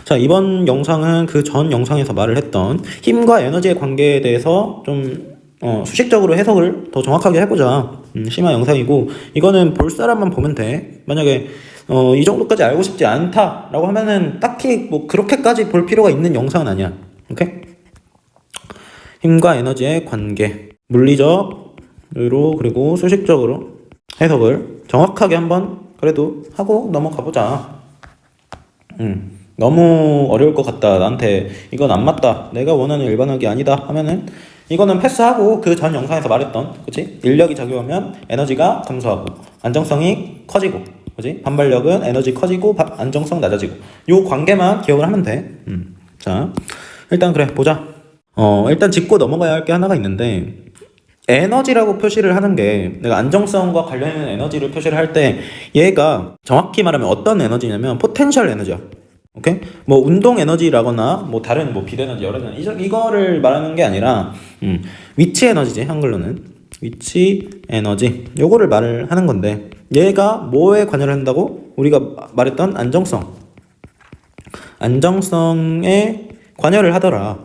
자, 이번 영상은 그 전 영상에서 말을 했던 힘과 에너지의 관계에 대해서 좀 수식적으로 해석을 더 정확하게 해보자. 심화 영상이고, 이거는 볼 사람만 보면 돼. 만약에 이 정도까지 알고 싶지 않다라고 하면은 딱히 뭐 그렇게까지 볼 필요가 있는 영상은 아니야. 오케이? 힘과 에너지의 관계, 물리적으로 그리고 수식적으로 해석을 정확하게 한번 그래도 하고 넘어가 보자. 너무 어려울 것 같다, 나한테 이건 안 맞다, 내가 원하는 일반학이 아니다 하면은 이거는 패스하고 그 전 영상에서 말했던, 그치? 인력이 작용하면 에너지가 감소하고 안정성이 커지고, 그치? 반발력은 에너지 커지고 안정성 낮아지고, 요 관계만 기억을 하면 돼. 자, 일단 그래 보자. 일단 짚고 넘어가야 할 게 하나가 있는데, 에너지라고 표시를 하는 게, 내가 안정성과 관련 있는 에너지를 표시를 할 때 얘가 정확히 말하면 어떤 에너지냐면 포텐셜 에너지야. 오케이? 뭐 운동 에너지라거나 뭐 다른 뭐 빛 에너지, 열 에너지 이거를 말하는 게 아니라 위치 에너지지, 한글로는 위치 에너지, 요거를 말을 하는 건데, 얘가 뭐에 관여를 한다고? 우리가 말했던 안정성에 관여를 하더라.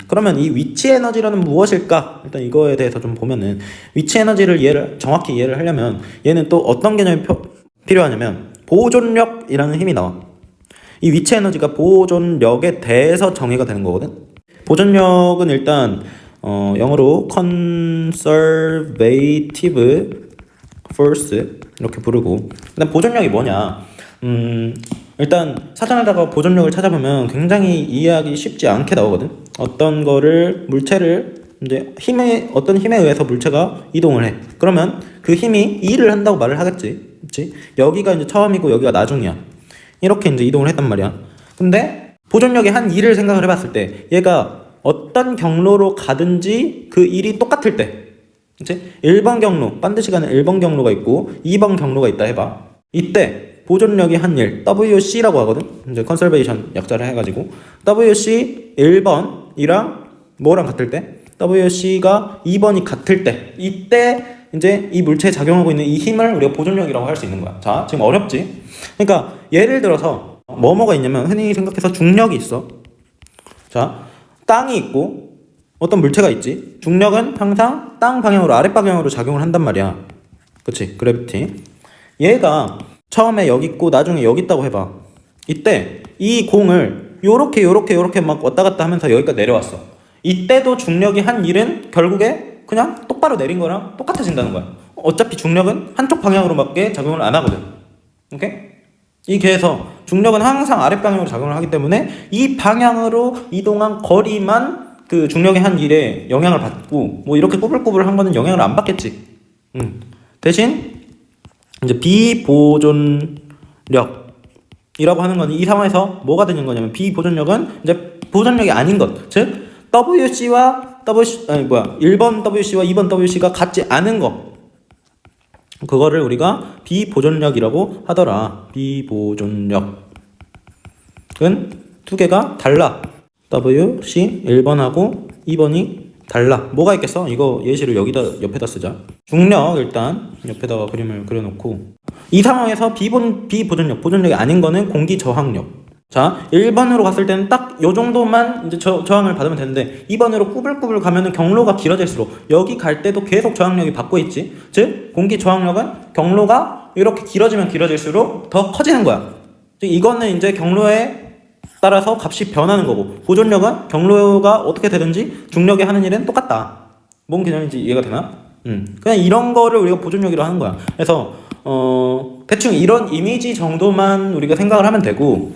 그러면 이 위치 에너지라는 무엇일까? 일단 이거에 대해서 좀 보면은, 위치 에너지를 정확히 이해를 하려면 얘는 또 어떤 개념이 필요하냐면 보존력이라는 힘이 나와. 이 위치 에너지가 보존력에 대해서 정의가 되는 거거든. 보존력은 일단 영어로 conservative force 이렇게 부르고, 일단 보존력이 뭐냐? 일단 사전에다가 보존력을 찾아보면 굉장히 이해하기 쉽지 않게 나오거든. 어떤 거를, 물체를 이제 어떤 힘에 의해서 물체가 이동을 해. 그러면 그 힘이 일을 한다고 말을 하겠지. 그치? 여기가 이제 처음이고 여기가 나중이야. 이렇게 이제 이동을 했단 말이야. 근데 보존력의 한 일을 생각을 해봤을 때, 얘가 어떤 경로로 가든지 그 일이 똑같을 때, 그치? 1번 경로, 반드시 가는 1번 경로가 있고 2번 경로가 있다 해봐. 이때 보존력이 한 일, WC라고 하거든. 이제 컨설베이션 약자를 해가지고, WC 1번이랑 뭐랑 같을 때, WC가 2번이 같을 때, 이때 이제 이 물체에 작용하고 있는 이 힘을 우리가 보존력이라고 할 수 있는 거야. 자, 지금 어렵지? 그러니까 예를 들어서 뭐가 있냐면, 흔히 생각해서 중력이 있어. 자, 땅이 있고 어떤 물체가 있지. 중력은 항상 땅 방향으로, 아랫 방향으로 작용을 한단 말이야. 그치? 그래비티. 얘가 처음에 여기 있고 나중에 여기 있다고 해봐. 이때 이 공을 요렇게 막 왔다 갔다 하면서 여기까지 내려왔어. 이때도 중력이 한 일은 결국에 그냥 똑바로 내린 거랑 똑같아진다는 거야. 어차피 중력은 한쪽 방향으로밖에 작용을 안 하거든. 오케이? 그래서 중력은 항상 아랫 방향으로 작용을 하기 때문에 이 방향으로 이동한 거리만 그 중력의 한 일에 영향을 받고, 뭐 이렇게 꼬불꼬불 한 거는 영향을 안 받겠지. 대신 이제 비보존력이라고 하는 건 이 상황에서 뭐가 되는 거냐면, 비보존력은 이제 보존력이 아닌 것, 즉 WC와 1번 WC와 2번 WC가 같지 않은 거, 그거를 우리가 비보존력이라고 하더라. 비보존력은 두 개가 달라. WC 1번하고 2번이 달라. 뭐가 있겠어? 이거 예시를 여기다 옆에다 쓰자. 중력 일단 옆에다가 그림을 그려놓고, 이 상황에서 보존력이 아닌 거는 공기 저항력. 자, 1번으로 갔을 때는 딱 요 정도만 이제 저항을 받으면 되는데, 2번으로 꾸불꾸불 가면은 경로가 길어질수록 여기 갈 때도 계속 저항력이 받고 있지. 즉 공기 저항력은 경로가 이렇게 길어질수록 더 커지는 거야. 즉 이거는 이제 경로에 따라서 값이 변하는 거고, 보존력은 경로가 어떻게 되든지 중력이 하는 일은 똑같다. 뭔 개념인지 이해가 되나? 그냥 이런 거를 우리가 보존력이라고 하는 거야. 그래서 대충 이런 이미지 정도만 우리가 생각을 하면 되고,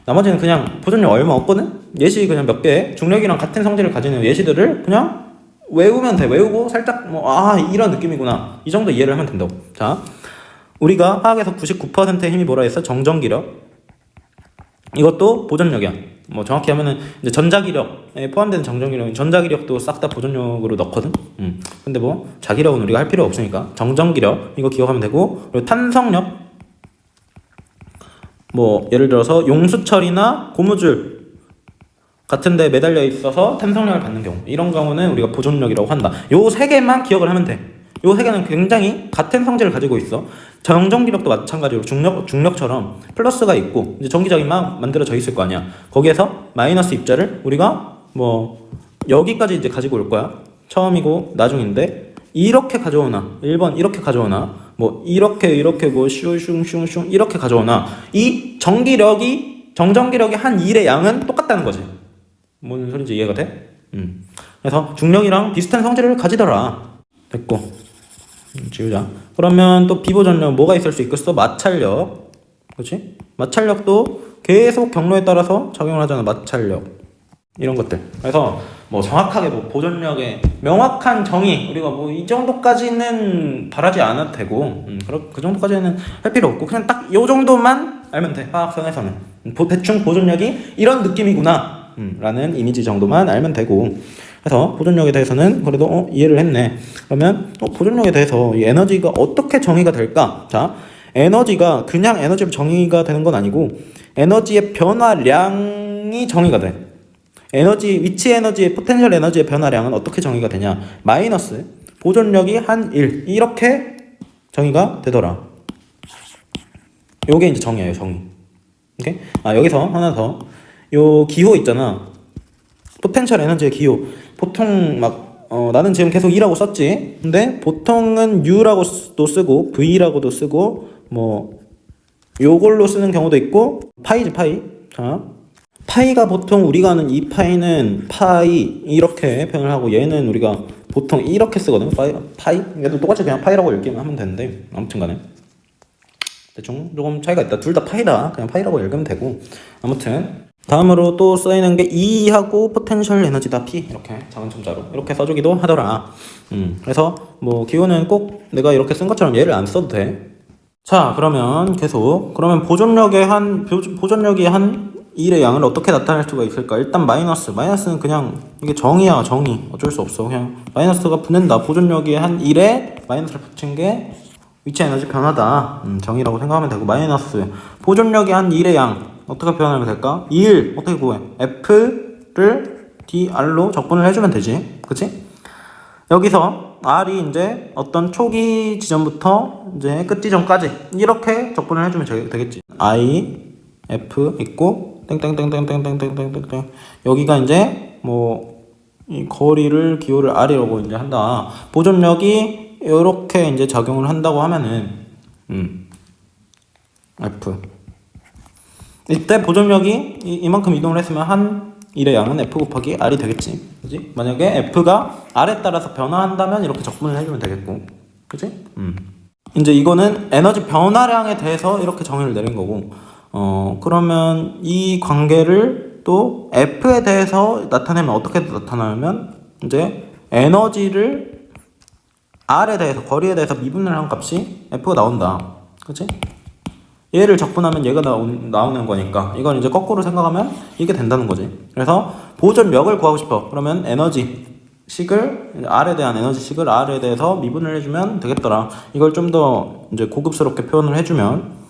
나머지는 그냥 보존력 얼마 없거든? 예시 그냥 몇 개, 중력이랑 같은 성질을 가지는 예시들을 그냥 외우면 돼. 외우고 살짝 이런 느낌이구나, 이 정도 이해를 하면 된다고. 자, 우리가 화학에서 99%의 힘이 뭐라 했어? 정전기력. 이것도 보존력이야. 뭐 정확히 하면은 이제 전자기력에 포함되는 정전기력, 전자기력도 싹 다 보존력으로 넣거든. 근데 뭐 자기력은 우리가 할 필요 없으니까 정전기력 이거 기억하면 되고, 그리고 탄성력, 뭐 예를 들어서 용수철이나 고무줄 같은 데 매달려 있어서 탄성력을 받는 경우, 이런 경우는 우리가 보존력이라고 한다. 요 세 개만 기억을 하면 돼. 요 세 개는 굉장히 같은 성질을 가지고 있어. 정전기력도 마찬가지로 중력처럼 플러스가 있고 이제 전기장이 막 만들어져 있을 거 아니야. 거기에서 마이너스 입자를 우리가 뭐 여기까지 이제 가지고 올 거야. 처음이고 나중인데 이렇게 가져오나 1번 이렇게 가져오나 뭐 이렇게 뭐 슝슝슝슝 이렇게 가져오나 이 정전기력이 한 1의 양은 똑같다는 거지. 뭔 소린지 이해가 돼? 그래서 중력이랑 비슷한 성질을 가지더라. 됐고 지우자. 그러면 또 비보전력 뭐가 있을 수 있겠어? 마찰력. 그렇지? 마찰력도 계속 경로에 따라서 작용을 하잖아. 마찰력 이런 것들. 그래서 뭐 정확하게 뭐 보존력의 명확한 정의 우리가 뭐 이 정도까지는 바라지 않아도 되고 그 정도까지는 할 필요 없고 그냥 딱 요 정도만 알면 돼. 화학성에서는 대충 보존력이 이런 느낌이구나 라는 이미지 정도만 알면 되고. 그래서 보존력에 대해서는 그래도 이해를 했네. 그러면 보존력에 대해서 이 에너지가 어떻게 정의가 될까? 자, 에너지가 그냥 에너지로 정의가 되는 건 아니고 에너지의 변화량이 정의가 돼. 위치 에너지의 포텐셜 에너지의 변화량은 어떻게 정의가 되냐? 마이너스 보존력이 한 1 이렇게 정의가 되더라. 요게 이제 정의예요, 정의. 오케이? 여기서 하나 더. 요 기호 있잖아. 포텐셜 에너지의 기호. 보통 막 나는 지금 계속 E라고 썼지. 근데 보통은 U라고도 쓰고 V라고도 쓰고 뭐 요걸로 쓰는 경우도 있고 파이지 파이. 자, 파이가 보통 우리가 아는 이 파이는 파이 이렇게 표현을 하고 얘는 우리가 보통 이렇게 쓰거든. 파이. 얘도 똑같이 그냥 파이라고 읽기만 하면 되는데 아무튼 간에 대충 조금 차이가 있다. 둘 다 파이다. 그냥 파이라고 읽으면 되고. 아무튼 다음으로 또 쓰이는 게 E하고 포텐셜 에너지다 P 이렇게 작은 첨자로 이렇게 써주기도 하더라. 그래서 뭐 기호는 꼭 내가 이렇게 쓴 것처럼 얘를 안 써도 돼. 자, 그러면 그러면 보존력이 한 1의 양을 어떻게 나타낼 수가 있을까? 일단 마이너스는 그냥 이게 정의야. 정의 어쩔 수 없어. 그냥 마이너스가 붙는다. 보존력이 한 1에 마이너스를 붙인 게 위치 에너지 변화다. 정의라고 생각하면 되고 마이너스 보존력이 한 1의 양 어떻게 표현하면 될까? 1 어떻게 구해? F를 DR로 적분을 해주면 되지. 그치? 여기서 R이 이제 어떤 초기 지점부터 이제 끝 지점까지 이렇게 적분을 해주면 되겠지. I, F 있고 땡땡땡땡땡땡땡땡땡 여기가 이제 뭐 이 거리를 기호를 R이라고 이제 한다. 보존력이 이렇게 이제 작용을 한다고 하면은 F 이때 보존력이 이만큼 이동을 했으면 한 1의 양은 F 곱하기 R이 되겠지. 그지? 만약에 F가 R에 따라서 변화한다면 이렇게 적분을 해주면 되겠고. 그지? 이제 이거는 에너지 변화량에 대해서 이렇게 정의를 내린 거고, 그러면 이 관계를 또 F에 대해서 나타내면 어떻게 나타나면 이제 에너지를 R에 대해서, 거리에 대해서 미분을 한 값이 F가 나온다. 그치? 얘를 적분하면 얘가 나오는 거니까 이건 이제 거꾸로 생각하면 이게 된다는 거지. 그래서 보존력을 구하고 싶어. 그러면 에너지식을 R에 대한 에너지식을 R에 대해서 미분을 해주면 되겠더라. 이걸 좀 더 이제 고급스럽게 표현을 해주면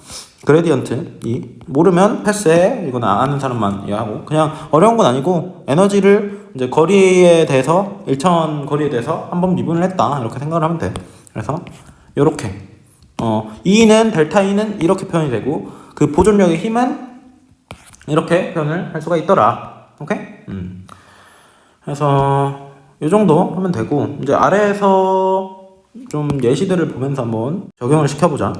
그레디언트 모르면 패스해. 이건 아는 사람만 이해하고 그냥 어려운 건 아니고 에너지를 이제 거리에 대해서 일천 거리에 대해서 한번 미분을 했다 이렇게 생각을 하면 돼. 그래서 요렇게 E는 델타 E는 이렇게 표현이 되고 그 보존력의 힘은 이렇게 표현을 할 수가 있더라. 오케이? 그래서 이 정도 하면 되고 이제 아래에서 좀 예시들을 보면서 한번 적용을 시켜보자.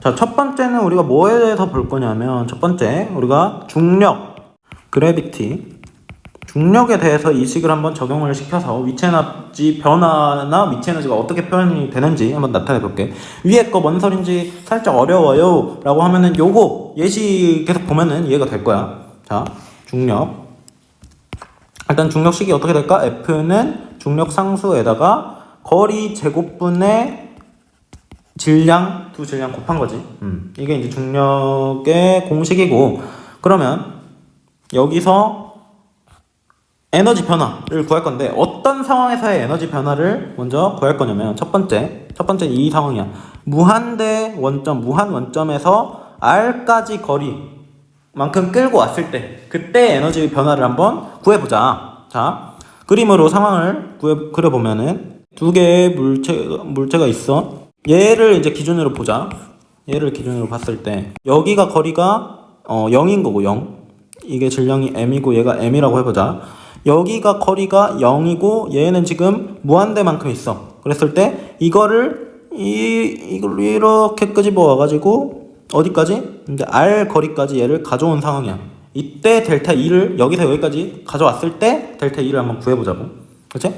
자, 첫 번째는 우리가 뭐에 대해서 볼 거냐면 첫 번째 우리가 중력, 그래비티 중력에 대해서 이 식을 한번 적용을 시켜서 위치 에너지 변화나 위치 에너지가 어떻게 표현이 되는지 한번 나타내 볼게. 위에 거 뭔 소린지 살짝 어려워요 라고 하면은 요거 예시 계속 보면은 이해가 될 거야. 자, 중력 일단 중력식이 어떻게 될까? F는 중력 상수에다가 거리 제곱분의 질량, 두 질량 곱한 거지. 이게 이제 중력의 공식이고 그러면 여기서 에너지 변화를 구할 건데 어떤 상황에서의 에너지 변화를 먼저 구할 거냐면 첫 번째 이 상황이야. 무한 원점에서 R까지 거리만큼 끌고 왔을 때 그때 에너지 변화를 한번 구해보자. 자, 그림으로 상황을 그려보면은 두 개의 물체가 있어. 얘를 이제 기준으로 보자. 얘를 기준으로 봤을 때 여기가 거리가 0인 거고 0. 이게 질량이 m이고 얘가 m이라고 해보자. 여기가 거리가 0이고 얘는 지금 무한대만큼 있어. 그랬을 때 이거를 이걸 이렇게 끄집어 와가지고 어디까지? 이제 r 거리까지 얘를 가져온 상황이야. 이때 델타 2를 여기서 여기까지 가져왔을 때 델타 2를 한번 구해보자고. 그치?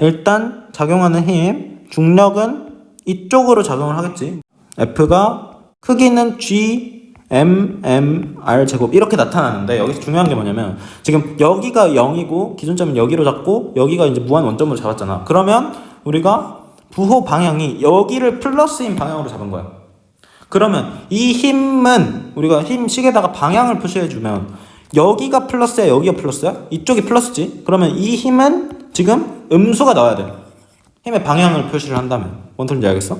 일단 작용하는 힘, 중력은 이쪽으로 작용을 하겠지. F가 크기는 G, M R 제곱 이렇게 나타나는데 여기서 중요한 게 뭐냐면 지금 여기가 0이고 기준점은 여기로 잡고 여기가 이제 무한 원점으로 잡았잖아. 그러면 우리가 부호 방향이 여기를 플러스인 방향으로 잡은 거야. 그러면 이 힘은 우리가 힘 식에다가 방향을 표시해주면 여기가 플러스야, 여기가 플러스야? 이쪽이 플러스지? 그러면 이 힘은 지금 음수가 나와야 돼. 힘의 방향을 표시를 한다면. 뭔 소린지 알겠어?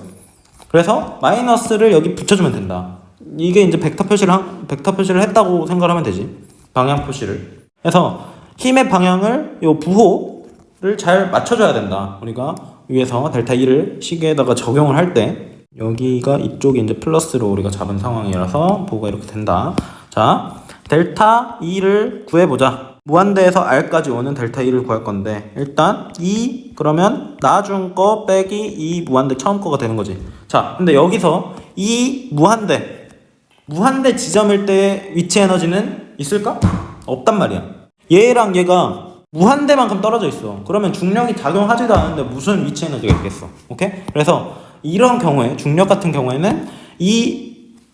그래서 마이너스를 여기 붙여주면 된다. 이게 이제 벡터 표시를 했다고 생각을 하면 되지. 방향 표시를. 그래서 힘의 방향을 요 부호를 잘 맞춰줘야 된다. 우리가 위에서 델타 2를 식에다가 적용을 할 때 여기가 이쪽이 이제 플러스로 우리가 잡은 상황이라서 부호가 이렇게 된다. 자, 델타 2를 구해보자. 무한대에서 r까지 오는 델타 2를 구할 건데 일단 2 그러면 나중 거 빼기 2 무한대 처음 거가 되는 거지. 자, 근데 여기서 이 무한대 지점일 때 위치 에너지는 있을까? 없단 말이야. 얘랑 얘가 무한대만큼 떨어져 있어. 그러면 중력이 작용하지도 않는데 무슨 위치 에너지가 있겠어. 오케이? 그래서 이런 경우에 중력 같은 경우에는 이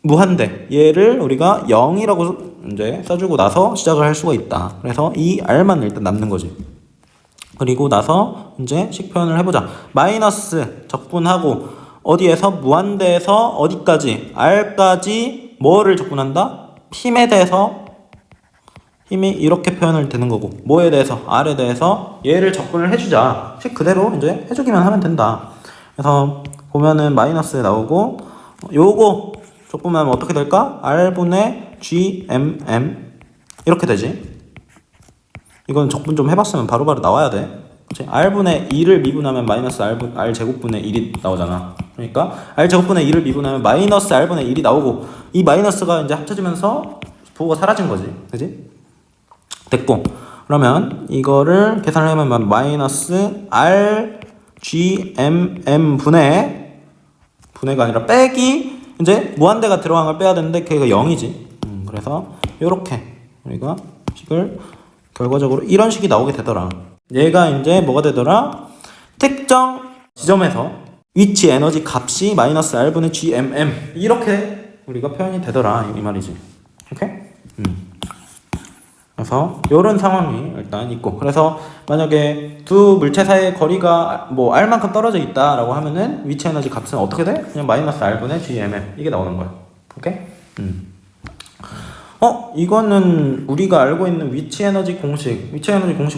무한대 얘를 우리가 0이라고 이제 써주고 나서 시작을 할 수가 있다. 그래서 이 r만 일단 남는 거지. 그리고 나서 이제 식 표현을 해보자. 마이너스 적분하고 어디에서 무한대에서 어디까지 r까지 뭐를 적분한다? 힘에 대해서 힘이 이렇게 표현을 되는 거고 뭐에 대해서 r에 대해서 얘를 적분을 해주자. 식 그대로 이제 해주기만 하면 된다. 그래서 보면은 마이너스 나오고 요거 적분하면 어떻게 될까? r분의 gmm 이렇게 되지. 이건 적분 좀 해봤으면 바로바로 나와야 돼. 그치? r분의 2를 미분하면 마이너스 r 제곱분의 1이 나오잖아. 그러니까 r 제곱분의 2을 미분하면 마이너스 r분의 1이 나오고 이 마이너스가 이제 합쳐지면서 부호가 사라진 거지. 그치? 됐고 그러면 이거를 계산을 해보면 마이너스 r gmm 분해가 아니라 빼기 이제 무한대가 들어간 걸 빼야 되는데 그게 0이지. 그래서 요렇게 우리가 식을 결과적으로 이런 식이 나오게 되더라. 얘가 이제 뭐가 되더라? 특정 지점에서 위치 에너지 값이 마이너스 r분의 gmm 이렇게 우리가 표현이 되더라 이 말이지. 오케이? 그래서 이런 상황이 일단 있고 그래서 만약에 두 물체 사이의 거리가 뭐 r만큼 떨어져 있다라고 하면은 위치 에너지 값은 어떻게 돼? 그냥 마이너스 r분의 gmm 이게 나오는 거야. 오케이? 이거는 우리가 알고 있는 위치 에너지 공식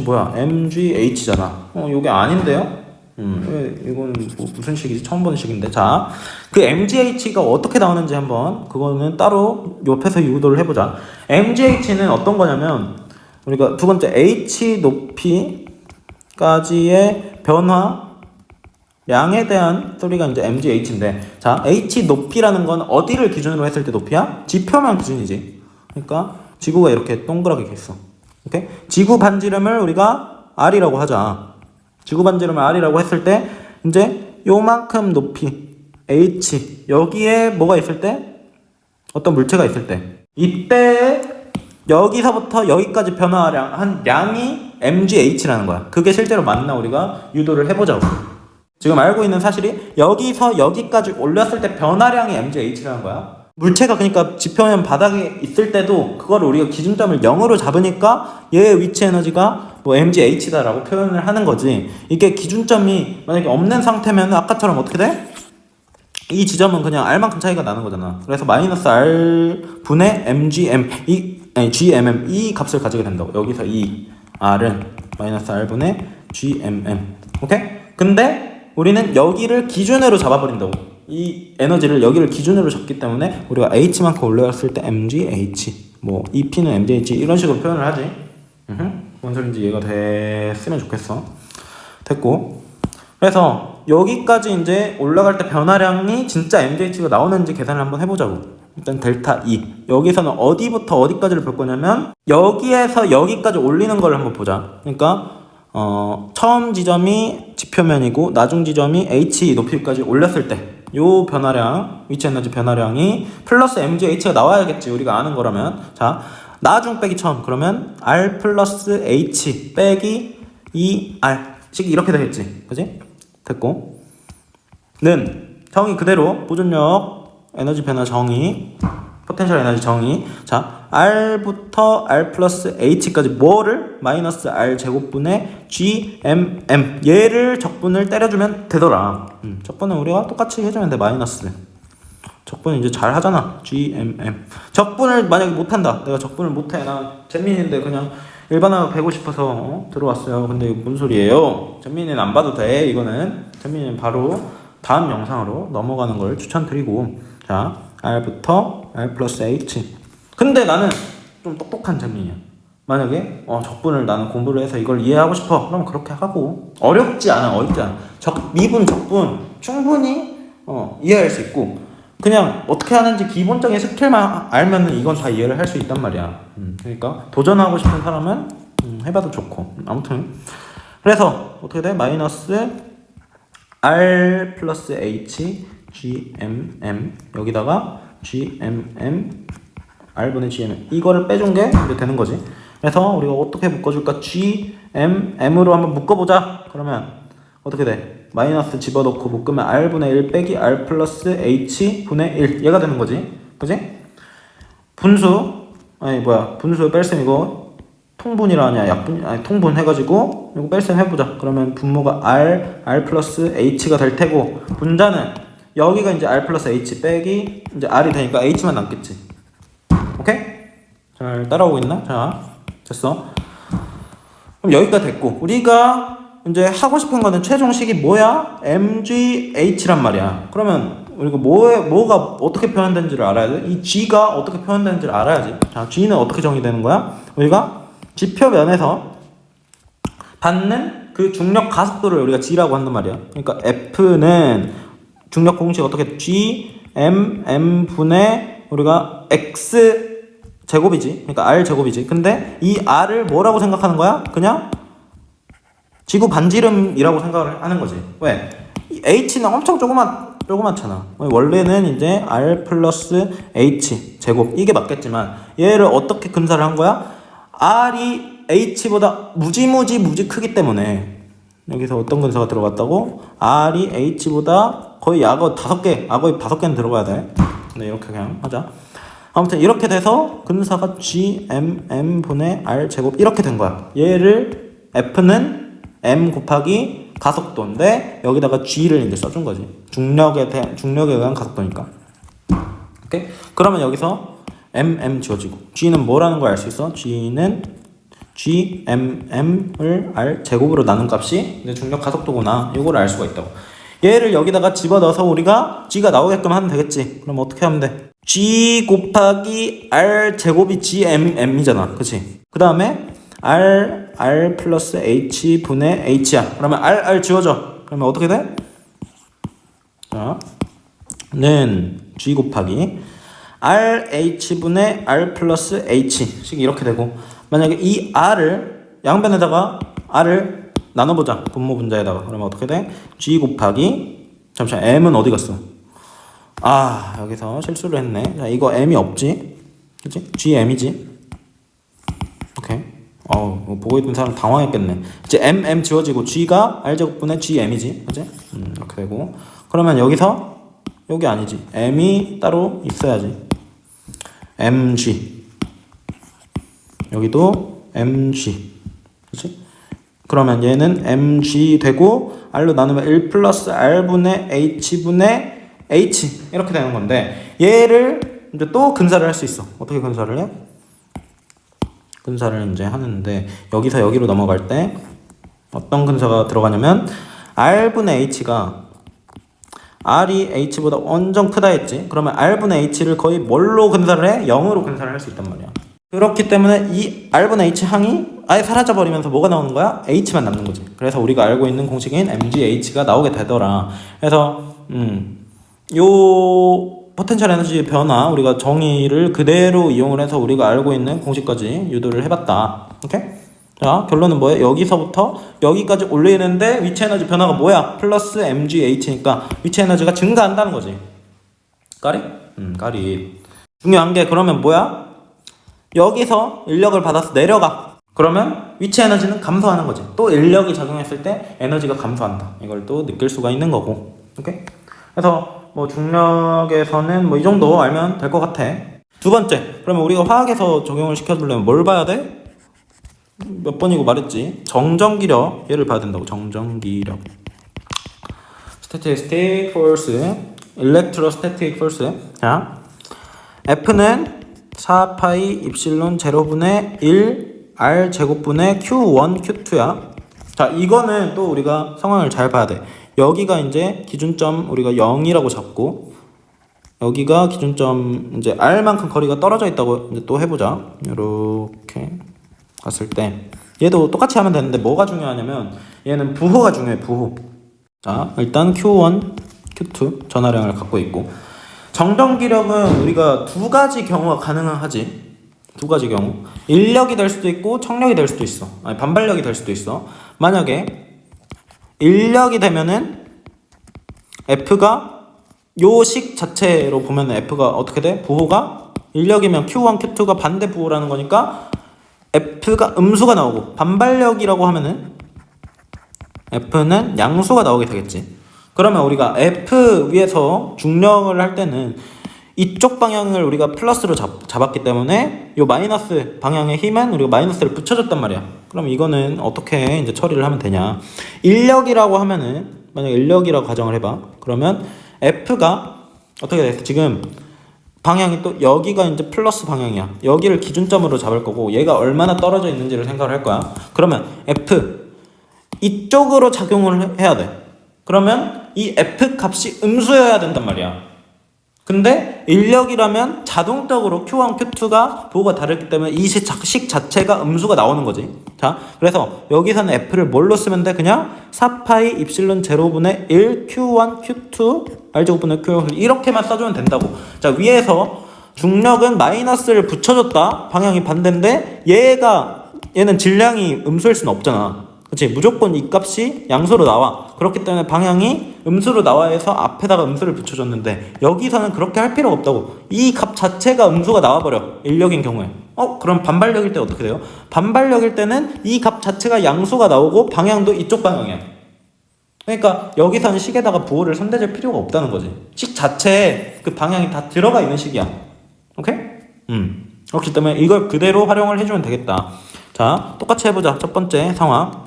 뭐야? mgh잖아. 요게 아닌데요? 이건 뭐 무슨 식이지? 처음 보는 식인데. 자, 그 mgh가 어떻게 나오는지 한번 그거는 따로 옆에서 유도를 해보자. mgh는 어떤 거냐면 우리가 두 번째 h 높이까지의 변화량에 대한 소리가 이제 mgh인데, 자, h 높이라는 건 어디를 기준으로 했을 때 높이야? 지표면 기준이지. 그러니까 지구가 이렇게 동그랗게 있어. 오케이? 지구 반지름을 우리가 r이라고 하자. 지구 반지름을 r이라고 했을 때 이제 요만큼 높이 h 여기에 뭐가 있을 때 어떤 물체가 있을 때 이때 여기서부터 여기까지 변화한 양이 mgh라는 거야. 그게 실제로 맞나 우리가 유도를 해보자고. 지금 알고 있는 사실이 여기서 여기까지 올렸을 때 변화량이 mgh라는 거야. 물체가 그러니까 지표면 바닥에 있을 때도 그거를 우리가 기준점을 0으로 잡으니까 얘의 위치 에너지가 뭐 mgh다라고 표현을 하는 거지. 이게 기준점이 만약에 없는 상태면 아까처럼 어떻게 돼? 이 지점은 그냥 r만큼 차이가 나는 거잖아. 그래서 마이너스 r분의 gmm 이 값을 가지게 된다고. 여기서 이 r은 마이너스 r분의 gmm. 오케이? 근데 우리는 여기를 기준으로 잡아버린다고. 이 에너지를 여기를 기준으로 잡기 때문에 우리가 h만큼 올라갔을 때 mgh 뭐 이 p는 mgh 이런 식으로 표현을 하지. 뭔 소린지 이해가 됐으면 좋겠어. 됐고 그래서 여기까지 이제 올라갈 때 변화량이 진짜 MJH가 나오는지 계산을 한번 해보자고. 일단 델타 E 여기서는 어디부터 어디까지를 볼 거냐면 여기에서 여기까지 올리는 걸 한번 보자. 그러니까 처음 지점이 지표면이고 나중 지점이 H 높이까지 올렸을 때 요 변화량, 위치 에너지 변화량이 플러스 MGH가 나와야겠지. 우리가 아는 거라면. 자, 나중 빼기 처음. 그러면 R 플러스 H 빼기 2R 식 이렇게 되겠지. 그지? 됐고. 는 정의 그대로 보존력 에너지 변화 정의 포텐셜 에너지 정의. 자, R부터 R 플러스 H까지 뭐를? 마이너스 R 제곱분의 GMM 얘를 적분을 때려주면 되더라. 적분은 우리가 똑같이 해주면 돼. 마이너스 적분 이제 잘 하잖아. GMM 적분을 만약에 못한다. 내가 적분을 못해. 나 잼민인데 그냥 일반화가 배고 싶어서 들어왔어요. 근데 이거 뭔 소리예요? 잼민이는 안 봐도 돼. 이거는 잼민이는 바로 다음 영상으로 넘어가는 걸 추천드리고. 자, R부터 R 플러스 H. 근데 나는 좀 똑똑한 잼민이야. 만약에 적분을 나는 공부를 해서 이걸 이해하고 싶어. 그럼 그렇게 하고. 어렵지 않아. 미분 적분 충분히 이해할 수 있고 그냥 어떻게 하는지 기본적인 스킬만 알면은 이건 다 이해를 할 수 있단 말이야. 그러니까 도전하고 싶은 사람은 해봐도 좋고. 아무튼 그래서 어떻게 돼? 마이너스 R 플러스 H GMM 여기다가 GMM R분의 GMM 이거를 빼준 게 이제 되는 거지. 그래서 우리가 어떻게 묶어줄까? GMM으로 한번 묶어보자. 그러면 어떻게 돼? 마이너스 집어넣고 묶으면 R분의 1 빼기 R 플러스 H분의 1 얘가 되는 거지. 그지? 분수 뺄셈 이거 통분이라 하냐 약분 아니 통분 해가지고 이거 뺄셈 해보자. 그러면 분모가 R 플러스 H가 될 테고 분자는 여기가 이제 R 플러스 H 빼기 이제 R이 되니까 H만 남겠지. 오케이? 잘 따라오고 있나? 자, 됐어. 그럼 여기까지 됐고 우리가 이제 하고 싶은 거는 최종식이 뭐야? MGH란 말이야. 그러면 우리가 뭐가 어떻게 표현되는지를 알아야 돼. 이 G가 어떻게 표현되는지를 알아야지. 자, G는 어떻게 정의되는 거야? 우리가 지표면에서 받는 그 중력 가속도를 우리가 G라고 한단 말이야. 그러니까 F는 중력 공식 어떻게 G M M 분의 우리가 X 제곱이지. 그러니까 R 제곱이지. 근데 이 R을 뭐라고 생각하는 거야? 그냥 지구 반지름이라고 생각을 하는 거지. 왜? 이 H는 엄청 조그맣잖아. 원래는 이제 R 플러스 H 제곱 이게 맞겠지만 얘를 어떻게 근사를 한 거야? R이 H보다 무지 크기 때문에 여기서 어떤 근사가 들어갔다고? R이 H보다 거의 악어 5개는 들어가야 돼. 네, 이렇게 그냥 하자. 아무튼 이렇게 돼서 근사가 GMM 분의 R 제곱 이렇게 된 거야. 얘를 F는 M 곱하기 가속도인데 여기다가 G를 이제 써준 거지. 중력에 의한 가속도니까. 오케이? 그러면 여기서 MM 지워지고 G는 뭐라는 걸 알 수 있어? G는 GMM을 R 제곱으로 나눈 값이 이제 중력 가속도구나. 이거를 알 수가 있다고. 얘를 여기다가 집어넣어서 우리가 G가 나오게끔 하면 되겠지. 그럼 어떻게 하면 돼? G 곱하기 R 제곱이 GMM이잖아. 그치? 그 다음에 R 플러스 H 분의 H야. 그러면 R 지워져. 그러면 어떻게 돼? 자, 는 G 곱하기 RH 분의 R 플러스 H 식 이렇게 되고 만약에 이 R을 양변에다가 R을 나눠보자. 분모 분자에다가. 그러면 어떻게 돼? G 곱하기 잠시만 M은 어디 갔어? 여기서 실수를 했네. 자, 이거 M이 없지? 그치? GM이지? 오케이. 보고 있던 사람 당황했겠네. 이제 M 지워지고 G가 R제곱분의 GM이지? 그치? 이렇게 되고. 그러면 여기서 여기 아니지. M이 따로 있어야지. MG. 여기도 MG. 그치? 그러면 얘는 MG 되고 R로 나누면 1 플러스 R분의 H분의 H 이렇게 되는 건데 얘를 이제 또 근사를 할 수 있어. 어떻게 근사를 해? 근사를 이제 하는데 여기서 여기로 넘어갈 때 어떤 근사가 들어가냐면 R분의 H가 R이 H보다 완전 크다 했지. 그러면 R분의 H를 거의 뭘로 근사를 해? 0으로 근사를 할 수 있단 말이야. 그렇기 때문에 이 R분의 H 항이 아예 사라져버리면서 뭐가 나오는 거야? H만 남는 거지. 그래서 우리가 알고 있는 공식인 MGH가 나오게 되더라. 그래서 요 포텐셜 에너지 변화 우리가 정의를 그대로 이용을 해서 우리가 알고 있는 공식까지 유도를 해봤다. 오케이? 자, 결론은 뭐예요? 여기서부터 여기까지 올리는데 위치 에너지 변화가 뭐야? 플러스 MGH니까 위치 에너지가 증가한다는 거지. 까리? 까리. 중요한 게 그러면 뭐야? 여기서 인력을 받아서 내려가. 그러면 위치 에너지는 감소하는 거지. 또 인력이 작용했을 때 에너지가 감소한다. 이걸 또 느낄 수가 있는 거고. 오케이? 그래서 뭐 중력에서는 뭐 이 정도 알면 될 것 같아. 두 번째, 그러면 우리가 화학에서 적용을 시켜주려면 뭘 봐야 돼? 몇 번이고 말했지? 정전기력 얘를 봐야 된다고. 정전기력. Static force, electrostatic force. 자, F는 4파이 입실론 제로분의 1 R 제곱분의 Q1 Q2야. 자, 이거는 또 우리가 상황을 잘 봐야 돼. 여기가 이제 기준점 우리가 0이라고 잡고 여기가 기준점 이제 R만큼 거리가 떨어져 있다고 이제 또 해보자. 이렇게 갔을 때 얘도 똑같이 하면 되는데 뭐가 중요하냐면 얘는 부호가 중요해. 부호. 자, 일단 Q1, Q2 전하량을 갖고 있고 정전기력은 우리가 두 가지 경우가 가능하지. 두 가지 경우. 인력이 될 수도 있고 청력이 될 수도 있어. 아니 반발력이 될 수도 있어. 만약에 인력이 되면은 F가 요 식 자체로 보면은 F가 어떻게 돼? 부호가 인력이면 Q1, Q2가 반대 부호라는 거니까 F가 음수가 나오고 반발력이라고 하면은 F는 양수가 나오게 되겠지. 그러면 우리가 F 위에서 중력을 할 때는 이쪽 방향을 우리가 플러스로 잡았기 때문에 이 마이너스 방향의 힘은 우리가 마이너스를 붙여줬단 말이야. 그럼 이거는 어떻게 이제 처리를 하면 되냐? 인력이라고 하면은 만약 인력이라고 가정을 해봐. 그러면 F가 어떻게 돼? 지금 방향이 또 여기가 이제 플러스 방향이야. 여기를 기준점으로 잡을 거고 얘가 얼마나 떨어져 있는지를 생각을 할 거야. 그러면 F 이쪽으로 작용을 해야 돼. 그러면 이 F 값이 음수여야 된단 말이야. 근데 인력이라면 자동적으로 Q1, Q2가 부호가 다르기 때문에 이 식 자체가 음수가 나오는 거지. 자, 그래서 여기서는 F를 뭘로 쓰면 돼? 그냥 4파이 입실론 제로분의 1 Q1, Q2 R제곱분의 Q1 이렇게만 써주면 된다고. 자, 위에서 중력은 마이너스를 붙여줬다. 방향이 반대인데 얘는 질량이 음수일 수는 없잖아. 그치? 무조건 이 값이 양수로 나와. 그렇기 때문에 방향이 음수로 나와야 해서 앞에다가 음수를 붙여줬는데 여기서는 그렇게 할 필요가 없다고. 이 값 자체가 음수가 나와버려. 인력인 경우에. 그럼 반발력일 때 어떻게 돼요? 반발력일 때는 이 값 자체가 양수가 나오고 방향도 이쪽 방향이야. 그러니까 여기서는 식에다가 부호를 선대줄 필요가 없다는 거지. 식 자체에 그 방향이 다 들어가 있는 식이야. 오케이? 그렇기 때문에 이걸 그대로 활용을 해주면 되겠다. 자, 똑같이 해보자. 첫 번째 상황.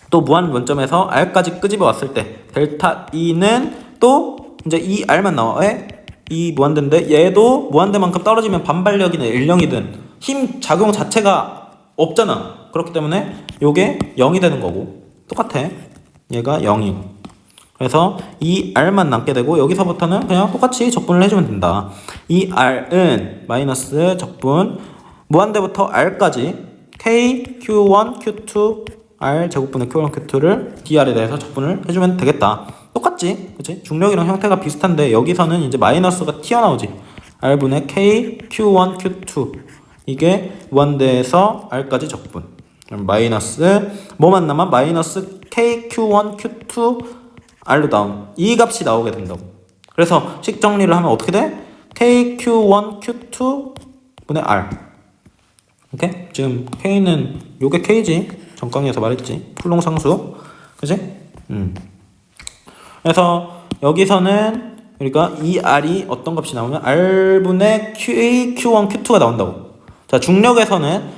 또 무한 원점에서 R까지 끄집어 왔을 때 델타 E는 또 이제 이 R만 나와. 왜? 이 무한대인데 얘도 무한대만큼 떨어지면 반발력이든 일령이든 힘 작용 자체가 없잖아. 그렇기 때문에 요게 0이 되는 거고 똑같아. 얘가 0이고 그래서 이 R만 남게 되고 여기서부터는 그냥 똑같이 적분을 해주면 된다. 이 R은 마이너스 적분 무한대부터 R까지 K, Q1, Q2 R 제곱분의 Q1, Q2를 DR에 대해서 적분을 해주면 되겠다. 똑같지? 그치? 중력이랑 형태가 비슷한데 여기서는 이제 마이너스가 튀어나오지. R분의 K, Q1, Q2 이게 무한대에서 R까지 적분. 그럼 마이너스 뭐만 남아? 마이너스 K, Q1, Q2 R로 다운. 이 값이 나오게 된다고. 그래서 식 정리를 하면 어떻게 돼? K, Q1, Q2 분의 R. 오케이? 지금 K는 요게 K지. 전강의에서 말했지. 풀롱상수. 그치? 그래서 여기서는 그러니까 이 R이 어떤 값이 나오면 R분의 Q1, Q2가 나온다고. 자, 중력에서는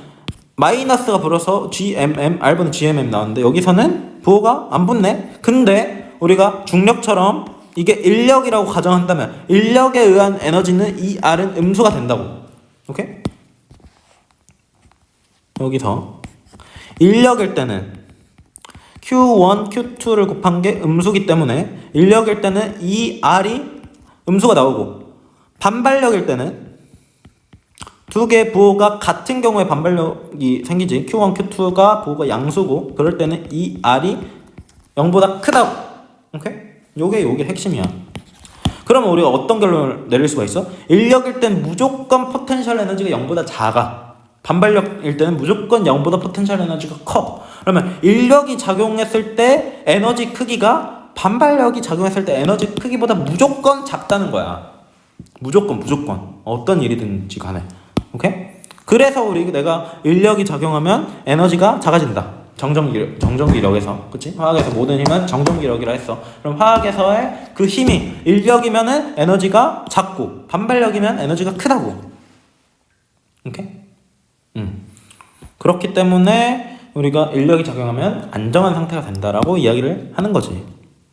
마이너스가 불어서 GMM, R분의 GMM 나오는데 여기서는 부호가 안 붙네. 근데 우리가 중력처럼 이게 인력이라고 가정한다면 인력에 의한 에너지는 이 R은 음수가 된다고. 오케이? 여기서 인력일 때는 Q1, Q2를 곱한 게 음수기 때문에 인력일 때는 이 R이 음수가 나오고 반발력일 때는 두 개의 부호가 같은 경우에 반발력이 생기지. Q1, Q2가 부호가 양수고 그럴 때는 이 R이 0보다 크다고. 오케이? 요게 핵심이야. 그러면 우리가 어떤 결론을 내릴 수가 있어? 인력일 땐 무조건 포텐셜 에너지가 0보다 작아. 반발력일 때는 무조건 0보다 포텐셜 에너지가 커. 그러면 인력이 작용했을 때 에너지 크기가 반발력이 작용했을 때 에너지 크기보다 무조건 작다는 거야. 무조건 어떤 일이든지 간에. 오케이? 그래서 내가 인력이 작용하면 에너지가 작아진다. 정전기력에서. 그치? 화학에서 모든 힘은 정전기력이라 했어. 그럼 화학에서의 그 힘이 인력이면은 에너지가 작고 반발력이면 에너지가 크다고. 오케이? 그렇기 때문에 우리가 인력이 작용하면 안정한 상태가 된다라고 이야기를 하는 거지.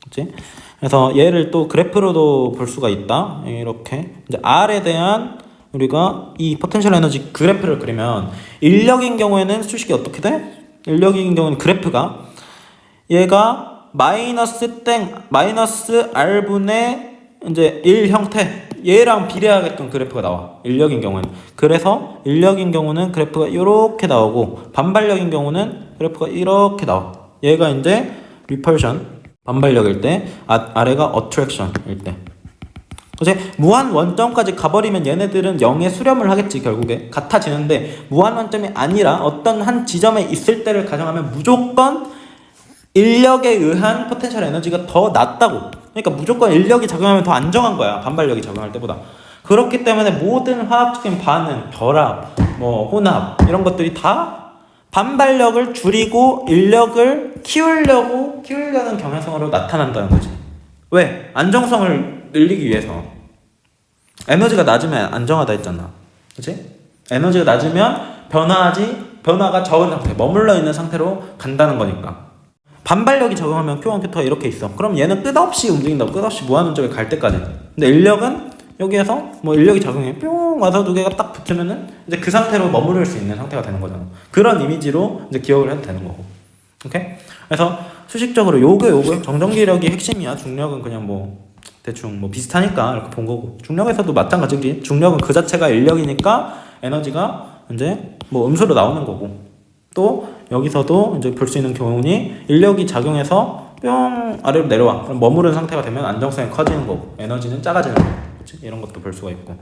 그치? 그래서 얘를 또 그래프로도 볼 수가 있다. 이렇게 이제 R에 대한 우리가 이 포텐셜 에너지 그래프를 그리면 인력인 경우에는 수식이 어떻게 돼? 인력인 경우는 그래프가 얘가 마이너스 R분의 이제 1 형태 얘랑 비례하게끔 그래프가 나와. 인력인 경우는. 그래서 인력인 경우는 그래프가 이렇게 나오고 반발력인 경우는 그래프가 이렇게 나와. 얘가 이제 리펄션 반발력일 때 아래가 어트랙션일 때. 그치? 무한 원점까지 가버리면 얘네들은 0에 수렴을 하겠지. 결국에 같아지는데 무한 원점이 아니라 어떤 한 지점에 있을 때를 가정하면 무조건 인력에 의한 포텐셜 에너지가 더 낮다고. 그러니까 무조건 인력이 작용하면 더 안정한 거야. 반발력이 작용할 때보다. 그렇기 때문에 모든 화학적인 반응, 결합, 혼합 이런 것들이 다 반발력을 줄이고 인력을 키우려는 경향성으로 나타난다는 거지. 왜? 안정성을 늘리기 위해서. 에너지가 낮으면 안정하다 했잖아. 그치? 에너지가 낮으면 변화가 적은 상태, 머물러 있는 상태로 간다는 거니까. 반발력이 적용하면 Q1, Q2가 이렇게 있어. 그럼 얘는 끝없이 움직인다고. 끝없이 무한원점에 갈 때까지. 근데 인력은 여기에서 인력이 작용해 뿅 와서 두 개가 딱 붙으면은 이제 그 상태로 머무를 수 있는 상태가 되는 거잖아. 그런 이미지로 이제 기억을 해도 되는 거고. 오케이? 그래서 수식적으로 요게 정전기력이 핵심이야. 중력은 그냥 대충 비슷하니까 이렇게 본 거고. 중력에서도 마찬가지지. 중력은 그 자체가 인력이니까 에너지가 이제 음수로 나오는 거고. 또 여기서도 이제 볼 수 있는 교훈이 인력이 작용해서 뿅 아래로 내려와. 그럼 머무른 상태가 되면 안정성이 커지는 거고 에너지는 작아지는 거고. 그치? 이런 것도 볼 수가 있고.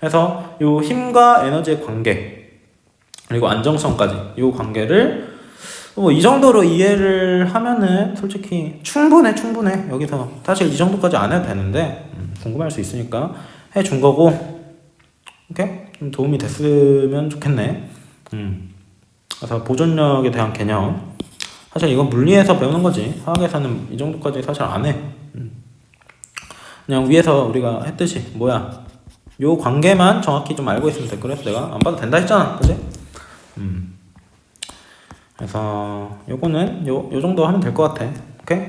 그래서 요 힘과 에너지의 관계 그리고 안정성까지 요 관계를 이 정도로 이해를 하면은 솔직히 충분해. 여기서 사실 이 정도까지 안 해도 되는데 궁금할 수 있으니까 해준 거고. 오케이? 좀 도움이 됐으면 좋겠네. 그래서 보존력에 대한 개념 사실 이건 물리에서 배우는 거지. 화학에서는 이 정도까지 사실 안 해. 그냥 위에서 우리가 했듯이 요 관계만 정확히 좀 알고 있으면 돼. 그래서 내가 안 봐도 된다 했잖아. 그치? 그래서 요거는 요 정도 하면 될 것 같아. 오케이?